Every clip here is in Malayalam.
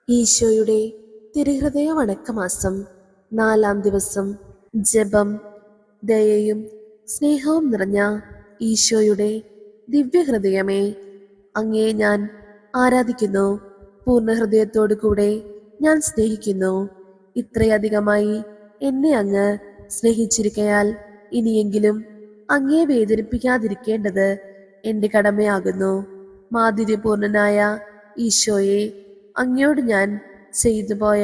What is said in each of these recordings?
ഈശോയുടെ തിരുഹൃദയ വണക്കമാസം 4-ാം ദിവസം. ജപം. ദയയും സ്നേഹവും നിറഞ്ഞ ഈശോയുടെ ദിവ്യഹൃദയമേ, അങ്ങയെ ഞാൻ ആരാധിക്കുന്നു. പൂർണ്ണ ഹൃദയത്തോടു കൂടെ ഞാൻ സ്നേഹിക്കുന്നു. ഇത്രയധികമായി എന്നെ അങ്ങ് സ്നേഹിച്ചിരിക്കയാൽ ഇനിയെങ്കിലും അങ്ങയെ വേദനിപ്പിക്കാതിരിക്കേണ്ടത് എൻ്റെ കടമയാകുന്നു. മാധുര്യപൂർണനായ ഈശോയെ, അങ്ങയോട് ഞാൻ ചെയ്തു പോയ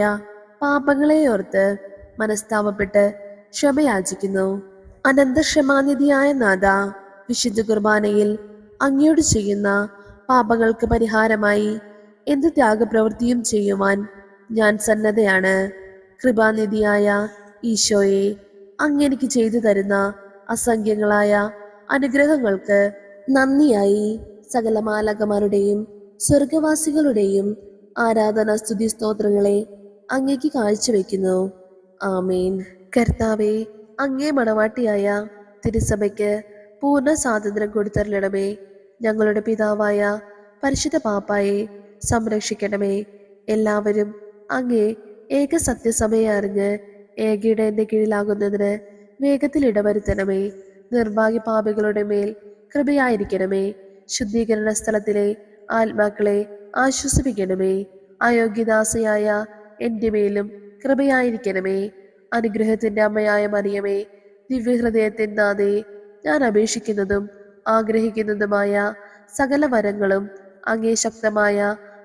പാപങ്ങളെ ഓർത്ത് മനസ്താപപ്പെട്ട് ക്ഷമയാചിക്കുന്നു. അനന്തക്ഷമാനിധിയായ നാഥ, വിശുദ്ധ കുർബാനയിൽ അങ്ങയോട് ചെയ്യുന്ന പാപങ്ങൾക്ക് പരിഹാരമായി എന്ത് ത്യാഗപ്രവൃത്തിയും ചെയ്യുവാൻ ഞാൻ സന്നദ്ധയാണ്. കൃപാനിധിയായ ഈശോയെ, അങ്ങെനിക്ക് ചെയ്തു തരുന്ന അസംഖ്യങ്ങളായ അനുഗ്രഹങ്ങൾക്ക് നന്ദിയായി സകല മാലാഖമാരുടെയും സ്വർഗവാസികളുടെയും ആരാധന സ്തുതി സ്തോത്രങ്ങളെ അങ്ങേക്ക് കാഴ്ചവെക്കുന്നു. ആമേൻ. കർത്താവെ, അങ്ങേ മണവാട്ടിയായ തിരുസഭയ്ക്ക് പൂർണ്ണ സ്വാതന്ത്ര്യം കൊടുത്തരുളണമേ. ഞങ്ങളുടെ പിതാവായ പരിശുദ്ധ പാപ്പായെ സംരക്ഷിക്കണമേ. എല്ലാവരും അങ്ങേ ഏക സത്യസഭയെ അറിഞ്ഞ് ഏകയുടെ എന്റെ കീഴിലാകുന്നതിന് വേഗത്തിൽ ഇടവരുത്തണമേ. നിർഭാഗ്യ പാപികളുടെ മേൽ കൃപയായിരിക്കണമേ. ശുദ്ധീകരണ സ്ഥലത്തിലെ ആത്മാക്കളെ ആശ്വസിപ്പിക്കണമേ. അയോഗ്യദാസയായ എൻ്റെ മേലും കൃപയായിരിക്കണമേ. അനുഗ്രഹത്തിന്റെ അമ്മയായ മറിയമേ, ദിവ്യഹൃദയത്തിൻ നാഥേ, ഞാൻ അപേക്ഷിക്കുന്നതും ആഗ്രഹിക്കുന്നതുമായ സകല വരങ്ങളും അങ്ങേ ശക്തമായ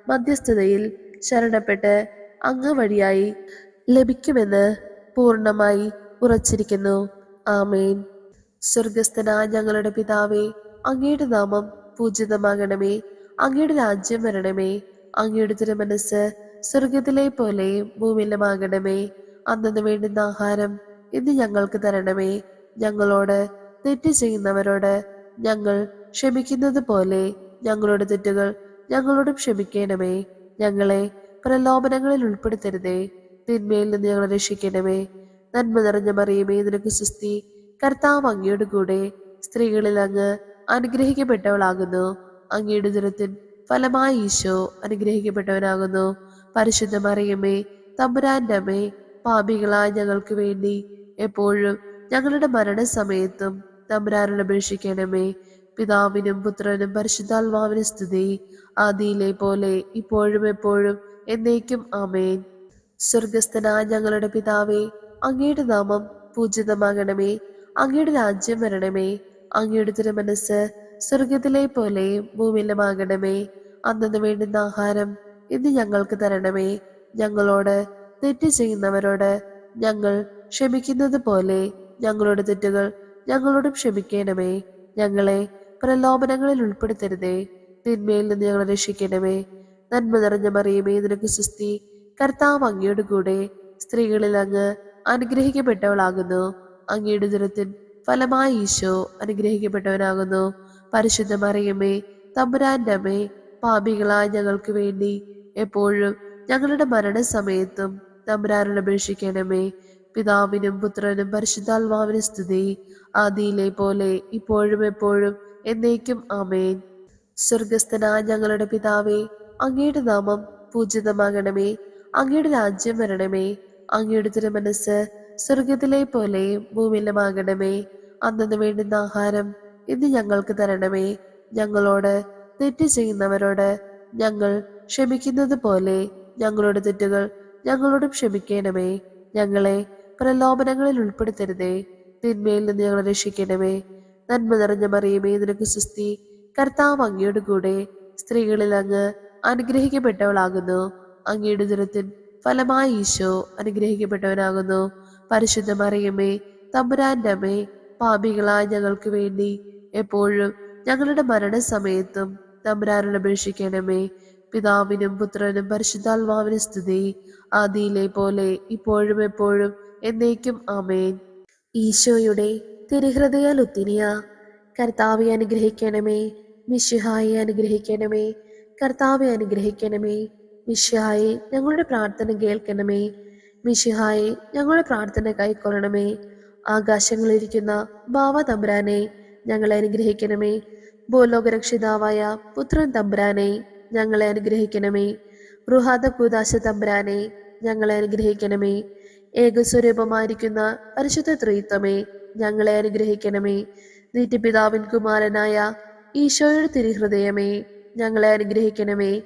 മധ്യസ്ഥതയിൽ ശരണപ്പെട്ട് അങ്ങ് വഴിയായി ലഭിക്കുമെന്ന് പൂർണ്ണമായി ഉറച്ചിരിക്കുന്നു. ആമേൻ. സ്വർഗസ്ഥനായ ഞങ്ങളുടെ പിതാവേ, അങ്ങയുടെ നാമം പൂജിതമാകണമേ. അങ്ങയുടെ രാജ്യം വരണമേ. അങ്ങയുടെ തിരുമനസ് സ്വർഗത്തിലെ പോലെയും ഭൂമിയിലുമാകണമേ. അന്നു വേണ്ടുന്ന ആഹാരം ഇന്ന് ഞങ്ങൾക്ക് തരണമേ. ഞങ്ങളോട് തെറ്റ് ചെയ്യുന്നവരോട് ഞങ്ങൾ ക്ഷമിക്കുന്നത് പോലെ ഞങ്ങളുടെ തെറ്റുകൾ ഞങ്ങളോടും ക്ഷമിക്കണമേ. ഞങ്ങളെ പ്രലോഭനങ്ങളിൽ ഉൾപ്പെടുത്തരുതേ, തിന്മയിൽ നിന്ന് ഞങ്ങളെ രക്ഷിക്കണമേ. നന്മ നിറഞ്ഞ മറിയമേ, നിനക്ക് സ്തുതി. കർത്താവ് അങ്ങയുടെ കൂടെ സ്ത്രീകളിൽ അങ്ങ് അനുഗ്രഹിക്കപ്പെട്ടവളാകുന്നു. അങ്ങയുടെ ഉദരത്തിൻ ഫലമായി ഈശോ അനുഗ്രഹിക്കപ്പെട്ടവനാകുന്നു. പരിശുദ്ധ മറിയമേ, തമ്പുരാന്റെ അമ്മേ, പാപികളായ ഞങ്ങൾക്ക് വേണ്ടി എപ്പോഴും ഞങ്ങളുടെ മരണസമയത്തും തമ്പുരാനോട് അപേക്ഷിക്കണമേ. പിതാവിനും പുത്രനും പരിശുദ്ധാത്മാവിനും സ്തുതി, ആദിയിലെ പോലെ ഇപ്പോഴും എപ്പോഴും എന്നേക്കും. ആമേൻ. സ്വർഗസ്ഥനായ ഞങ്ങളുടെ പിതാവേ, അങ്ങയുടെ നാമം പൂജിതമാകണമേ. അങ്ങയുടെ രാജ്യം വരണമേ. അങ്ങയുടെ തിരുമനസ് സ്വർഗത്തിലെ പോലെയും ഭൂമിയിലുമാകണമേ. അന്നു വേണ്ടുന്ന ആഹാരം ഇന്ന് ഞങ്ങൾക്ക് തരണമേ. ഞങ്ങളോട് തെറ്റ് ചെയ്യുന്നവരോട് ഞങ്ങൾ ക്ഷമിക്കുന്നത് പോലെ ഞങ്ങളുടെ തെറ്റുകൾ ഞങ്ങളോടും ക്ഷമിക്കണമേ. ഞങ്ങളെ പ്രലോഭനങ്ങളിൽ ഉൾപ്പെടുത്തരുതേ, തിന്മയിൽ നിന്ന് ഞങ്ങളെ രക്ഷിക്കണമേ. നന്മ നിറഞ്ഞ മറിയമേ, നിനക്ക് സ്തുതി. കർത്താവ് അങ്ങയുടെ കൂടെ സ്ത്രീകളിൽ അങ്ങ് അനുഗ്രഹിക്കപ്പെട്ടവളാകുന്നു. അങ്ങയുടെ ഉദരത്തിൻ ഫലമായി ഈശോ അനുഗ്രഹിക്കപ്പെട്ടവനാകുന്നു. പരിശുദ്ധ മറിയമേ, തമ്പുരാന്റെ അമ്മേ, പാപികളായ ഞങ്ങൾക്ക് വേണ്ടി എപ്പോഴും ഞങ്ങളുടെ മരണസമയത്തും തമ്പുരാനോട് അപേക്ഷിക്കണമേ. പിതാവിനും പുത്രനും പരിശുദ്ധാത്മാവിനും സ്തുതി, ആദിയിലെ പോലെ ഇപ്പോഴും എപ്പോഴും എന്നേക്കും. ആമേൻ. സ്വർഗസ്ഥനായ ഞങ്ങളുടെ പിതാവേ, അങ്ങയുടെ നാമം പൂജിതമാകണമേ. അങ്ങയുടെ രാജ്യം വരണമേ. അങ്ങയുടെ തിരുമനസ് സ്വർഗത്തിലെ പോലെയും ഭൂമിയിലുമാകണമേ. അന്നു വേണ്ടുന്ന ആഹാരം ഇന്ന് ഞങ്ങൾക്ക് തരണമേ. ഞങ്ങളോട് തെറ്റ് ചെയ്യുന്നവരോട് ഞങ്ങൾ ക്ഷമിക്കുന്നത് പോലെ ഞങ്ങളുടെ തെറ്റുകൾ ഞങ്ങളോടും ക്ഷമിക്കണമേ. ഞങ്ങളെ പ്രലോഭനങ്ങളിൽ ഉൾപ്പെടുത്തരുതേ, തിന്മയിൽ നിന്ന് ഞങ്ങളെ രക്ഷിക്കണമേ. നന്മ നിറഞ്ഞ മറിയമേ, നിനക്ക് സ്തുതി. കർത്താവ് അങ്ങയുടെ കൂടെ സ്ത്രീകളിൽ അങ്ങ് അനുഗ്രഹിക്കപ്പെട്ടവളാകുന്നു. അങ്ങയുടെ ഉദരത്തിൻ ഫലമായി ഈശോ അനുഗ്രഹിക്കപ്പെട്ടവനാകുന്നു. പരിശുദ്ധ മറിയമേ, തമ്പുരാന്റെ അമ്മേ, പാപികളായ ഞങ്ങൾക്ക് വേണ്ടി എപ്പോഴും ഞങ്ങളുടെ മരണസമയത്തും തമ്പുരാനോട് അപേക്ഷിക്കണമേ. പിതാവിനും പുത്രനും പരിശുദ്ധാത്മാവിനും സ്തുതി, ആദിയിലെ പോലെ ഇപ്പോഴും എപ്പോഴും എന്നേക്കും. ആമേൻ. ഈശോയുടെ തിരുഹൃദയ ലുത്തിനിയ. കർത്താവെ അനുഗ്രഹിക്കണമേ. മിശിഹായെ അനുഗ്രഹിക്കണമേ. കർത്താവെ അനുഗ്രഹിക്കണമേ. മിശിഹായെ ഞങ്ങളുടെ പ്രാർത്ഥന കേൾക്കണമേ. മിശിഹായെ ഞങ്ങളുടെ പ്രാർത്ഥന കൈക്കൊള്ളണമേ. ആകാശങ്ങളിലിരിക്കുന്ന ബാവ തമ്പുരാനെ ഞങ്ങളെ അനുഗ്രഹിക്കണമേ. ഭൂലോകരക്ഷിതാവായ പുത്രൻ തമ്പുരാനെ ഞങ്ങളെ അനുഗ്രഹിക്കണമേ. റുഹാദ കൂദാശ തമ്പുരാനെ, ഞങ്ങളെ അനുഗ്രഹിക്കണമേ. ഏകസ്വരൂപമായിരിക്കുന്ന പരിശുദ്ധ ത്രിത്വമേ, ഞങ്ങളെ അനുഗ്രഹിക്കണമേ. നിത്യപിതാവിൻ കുമാരനായ ഈശോയുടെ തിരുഹൃദയമേ, ഞങ്ങളെ അനുഗ്രഹിക്കണമേ.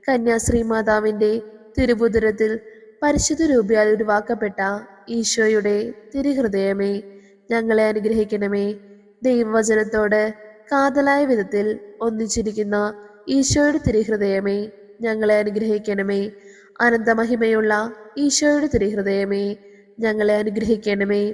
കന്യാശ്രീ മാതാവിന്റെ തിരുവുദരത്തിൽ പരിശുദ്ധ രൂപയാൽ ഉരുവാക്കപ്പെട്ട ഈശോയുടെ തിരുഹൃദയമേ, ഞങ്ങളെ അനുഗ്രഹിക്കണമേ. ദൈവവചനത്തോട് കാതലായ വിധത്തിൽ ഒന്നിച്ചിരിക്കുന്ന ഈശോയുടെ തിരുഹൃദയമേ, ഞങ്ങളെ അനുഗ്രഹിക്കണമേ. അനന്തമഹിമയുള്ള ഈശോയുടെ തിരുഹൃദയമേ, ഞങ്ങളെ അനുഗ്രഹിക്കണമേ.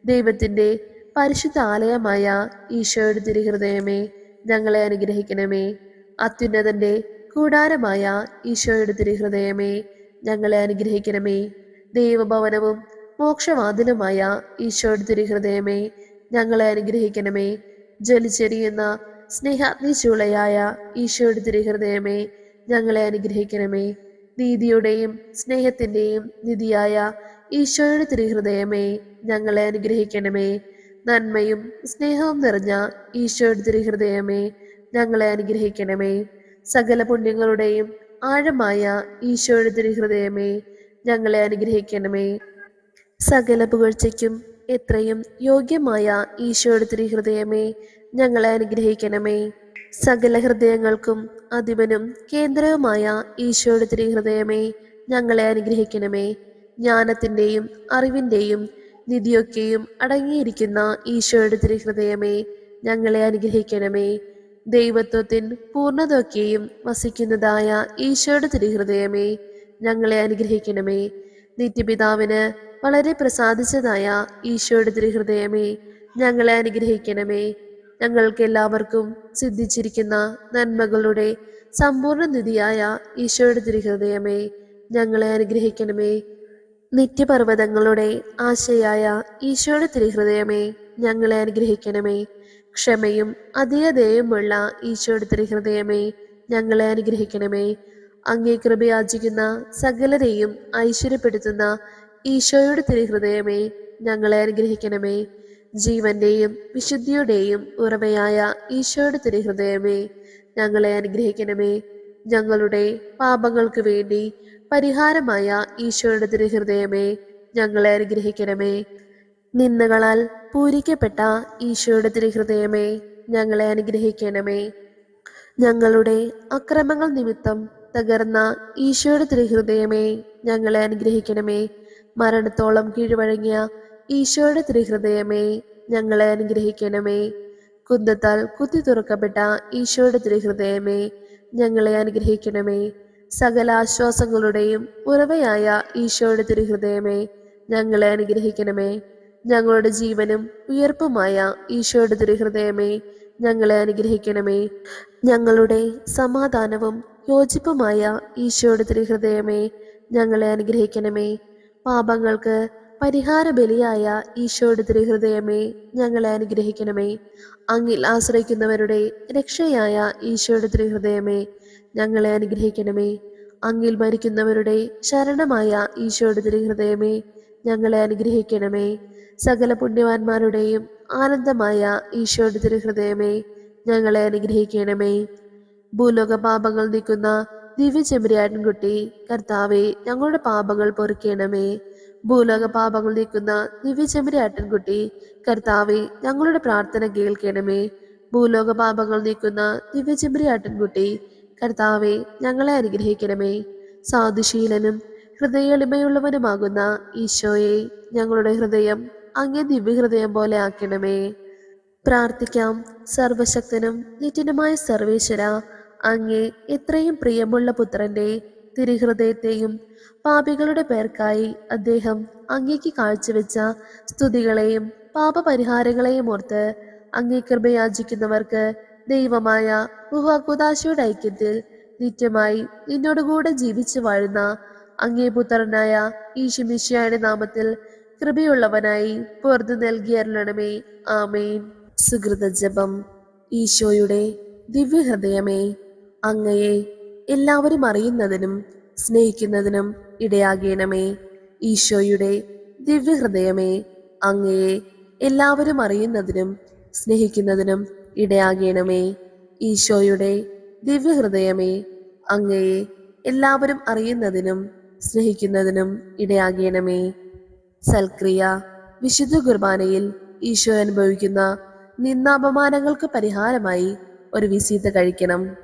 ദൈവത്തിന്റെ പരിശുദ്ധ ആലയമായ ഈശോയുടെ തിരുഹൃദയമേ, ഞങ്ങളെ അനുഗ്രഹിക്കണമേ. അത്യുന്നതന്റെ കൂടാരമായ ഈശോയുടെ തിരുഹൃദയമേ, ഞങ്ങളെ അനുഗ്രഹിക്കണമേ. ദൈവഭവനവും മോക്ഷവാതിലുമായ ഈശോയുടെ തിരുഹൃദയമേ, ഞങ്ങളെ അനുഗ്രഹിക്കണമേ. ജ്വലിച്ചെരിയുന്ന സ്നേഹാഗ്നി ചൂളയായ ഈശോയുടെ തിരുഹൃദയമേ, ഞങ്ങളെ അനുഗ്രഹിക്കണമേ. നീതിയുടെയും സ്നേഹത്തിന്റെയും നിധിയായ ഈശോയുടെ തിരുഹൃദയമേ, ഞങ്ങളെ അനുഗ്രഹിക്കണമേ. നന്മയും സ്നേഹവും നിറഞ്ഞ ഈശോയുടെ തിരുഹൃദയമേ, ഞങ്ങളെ അനുഗ്രഹിക്കണമേ. സകല പുണ്യങ്ങളുടെയും ആഴമായ ഈശോയുടെ തിരുഹൃദയമേ, ഞങ്ങളെ അനുഗ്രഹിക്കണമേ. സകല പുകഴ്ചയ്ക്കും എത്രയും യോഗ്യമായ ഈശോയുടെ തിരുഹൃദയമേ, ഞങ്ങളെ അനുഗ്രഹിക്കണമേ. സകല ഹൃദയങ്ങൾക്കും അധിപനും കേന്ദ്രവുമായ ഈശോയുടെ തിരുഹൃദയമേ, ഞങ്ങളെ അനുഗ്രഹിക്കണമേ. ജ്ഞാനത്തിന്റെയും അറിവിന്റെയും നിധിയൊക്കെയും അടങ്ങിയിരിക്കുന്ന ഈശോയുടെ തിരുഹൃദയമേ, ഞങ്ങളെ അനുഗ്രഹിക്കണമേ. ദൈവത്വത്തിൻ പൂർണ്ണതയൊക്കെയും വസിക്കുന്നതായ ഈശോയുടെ തിരുഹൃദയമേ, ഞങ്ങളെ അനുഗ്രഹിക്കണമേ. നിത്യപിതാവിന് വളരെ പ്രസാദിച്ചതായ ഈശോയുടെ തിരുഹൃദയമേ, ഞങ്ങളെ അനുഗ്രഹിക്കണമേ. ഞങ്ങൾക്ക് എല്ലാവർക്കും സിദ്ധിച്ചിരിക്കുന്ന നന്മകളുടെ സമ്പൂർണ്ണ നിധിയായ ഈശോയുടെ തിരുഹൃദയമേ, ഞങ്ങളെ അനുഗ്രഹിക്കണമേ. നിത്യപർവ്വതങ്ങളുടെ ആശയായ ഈശോയുടെ തിരുഹൃദയമേ, ഞങ്ങളെ അനുഗ്രഹിക്കണമേ. ക്ഷമയും അധികതയുമുള്ള ഈശോയുടെ തിരുഹൃദയമേ, ഞങ്ങളെ അനുഗ്രഹിക്കണമേ. അങ്ങേ കൃപയാചിക്കുന്ന സകലരെയും ഐശ്വര്യപ്പെടുത്തുന്ന ഈശോയുടെ തിരുഹൃദയമേ, ഞങ്ങളെ അനുഗ്രഹിക്കണമേ. ജീവന്റെയും വിശുദ്ധിയുടെയും ഉറവയായ ഈശോയുടെ തിരുഹൃദയമേ, ഞങ്ങളെ അനുഗ്രഹിക്കണമേ. ഞങ്ങളുടെ പാപങ്ങൾക്ക് വേണ്ടി പരിഹാരമായ ഈശോയുടെ തിരുഹൃദയമേ, ഞങ്ങളെ അനുഗ്രഹിക്കണമേ. നിന്ദകളാൽ പൂരിക്കപ്പെട്ട ഈശോയുടെ തിരുഹൃദയമേ, ഞങ്ങളെ അനുഗ്രഹിക്കണമേ. ഞങ്ങളുടെ അക്രമങ്ങൾ നിമിത്തം തകർന്ന ഈശോയുടെ തിരുഹൃദയമേ, ഞങ്ങളെ അനുഗ്രഹിക്കണമേ. മരണത്തോളം കീഴ്വഴങ്ങിയ ഈശോയുടെ തിരുഹൃദയമേ, ഞങ്ങളെ അനുഗ്രഹിക്കണമേ. കുന്തത്താൽ കുത്തി തുറക്കപ്പെട്ട ഈശോയുടെ തിരുഹൃദയമേ, ഞങ്ങളെ അനുഗ്രഹിക്കണമേ. സകല ആശ്വാസങ്ങളുടെയും ഉറവയായ ഈശോയുടെ തിരുഹൃദയമേ, ഞങ്ങളെ അനുഗ്രഹിക്കണമേ. ഞങ്ങളുടെ ജീവനും ഉയർപ്പുമായ ഈശോയുടെ തിരുഹൃദയമേ, ഞങ്ങളെ അനുഗ്രഹിക്കണമേ. ഞങ്ങളുടെ സമാധാനവും യോജിപ്പുമായ ഈശോയുടെ തിരുഹൃദയമേ, ഞങ്ങളെ അനുഗ്രഹിക്കണമേ. പാപങ്ങൾക്ക് പരിഹാര ബലിയായ ഈശോയുടെ തിരുഹൃദയമേ, ഞങ്ങളെ അനുഗ്രഹിക്കണമേ. അങ്ങിൽ ആശ്രയിക്കുന്നവരുടെ രക്ഷയായ ഈശോയുടെ തിരുഹൃദയമേ, ഞങ്ങളെ അനുഗ്രഹിക്കണമേ. അങ്ങിൽ മരിക്കുന്നവരുടെ ശരണമായ ഈശോയുടെ തിരുഹൃദയമേ, ഞങ്ങളെ അനുഗ്രഹിക്കണമേ. സകല പുണ്യവാന്മാരുടെയും ആനന്ദമായ ഈശോയുടെ തിരുഹൃദയമേ, ഞങ്ങളെ അനുഗ്രഹിക്കണമേ. ഭൂലോക പാപങ്ങൾ നീക്കുന്ന ദിവ്യ ചെമ്പരിയാട്ടിൻകുട്ടി, കർത്താവെ, ഞങ്ങളുടെ പാപങ്ങൾ പൊറുക്കണമേ. ഭൂലോക പാപങ്ങൾ നീക്കുന്ന ദിവ്യ ചെമ്പരിയാട്ടിൻകുട്ടി, കർത്താവെ, ഞങ്ങളുടെ പ്രാർത്ഥന കേൾക്കണമേ. ഭൂലോക പാപങ്ങൾ നീക്കുന്ന ദിവ്യ ചെമ്പരിയാട്ടിൻകുട്ടി, കർത്താവെ, ഞങ്ങളെ അനുഗ്രഹിക്കണമേ. സാധുശീലനും ഹൃദയ എളിമയുള്ളവനുമാകുന്ന ഈശോയെ, ഞങ്ങളുടെ ഹൃദയം അങ്ങേ ദിവ്യഹൃദയം പോലെ ആക്കണമേ. പ്രാർത്ഥിക്കാം. സർവശക്തനും നിത്യനുമായ സർവേശ്വര, അങ്ങേ എത്രയും പ്രിയമുള്ള പുത്രന്റെ തിരുഹൃദയത്തെയും പാപികളുടെ പേർക്കായി അദ്ദേഹം അങ്ങേക്ക് കാഴ്ചവെച്ച സ്തുതികളെയും പാപപരിഹാരങ്ങളെയും ഓർത്ത് അങ്ങേ കൃപയാചിക്കുന്നവർക്ക് ദൈവമായ റുഹാകുദാശയുടെ ഐക്യത്തിൽ നിത്യമായി നിന്നോടുകൂടെ ജീവിച്ചു വാഴുന്ന അങ്ങേ പുത്രനായ ഈശോമിശിഹായുടെ നാമത്തിൽ കൃപയുള്ളവനായി പുറത്തു നൽകിയരുളണമേ. ആമേൻ. സുകൃത ജപം. ഈശോയുടെ ദിവ്യഹൃദയമേ, അങ്ങയെ എല്ലാവരും അറിയുന്നതിനും സ്നേഹിക്കുന്നതിനും ഇടയാകണമേ. ഈശോയുടെ ദിവ്യഹൃദയമേ, അങ്ങയെ എല്ലാവരും അറിയുന്നതിനും സ്നേഹിക്കുന്നതിനും ഇടയാകണമേ. ഈശോയുടെ ദിവ്യഹൃദയമേ, അങ്ങയെ എല്ലാവരും അറിയുന്നതിനും സ്നേഹിക്കുന്നതിനും ഇടയാകണമേ. സൽക്രിയ. വിശുദ്ധ കുർബാനയിൽ ഈശോ അനുഭവിക്കുന്ന നിന്ദാപമാനങ്ങൾക്ക് പരിഹാരമായി ഒരു വിസീത കഴിക്കണം.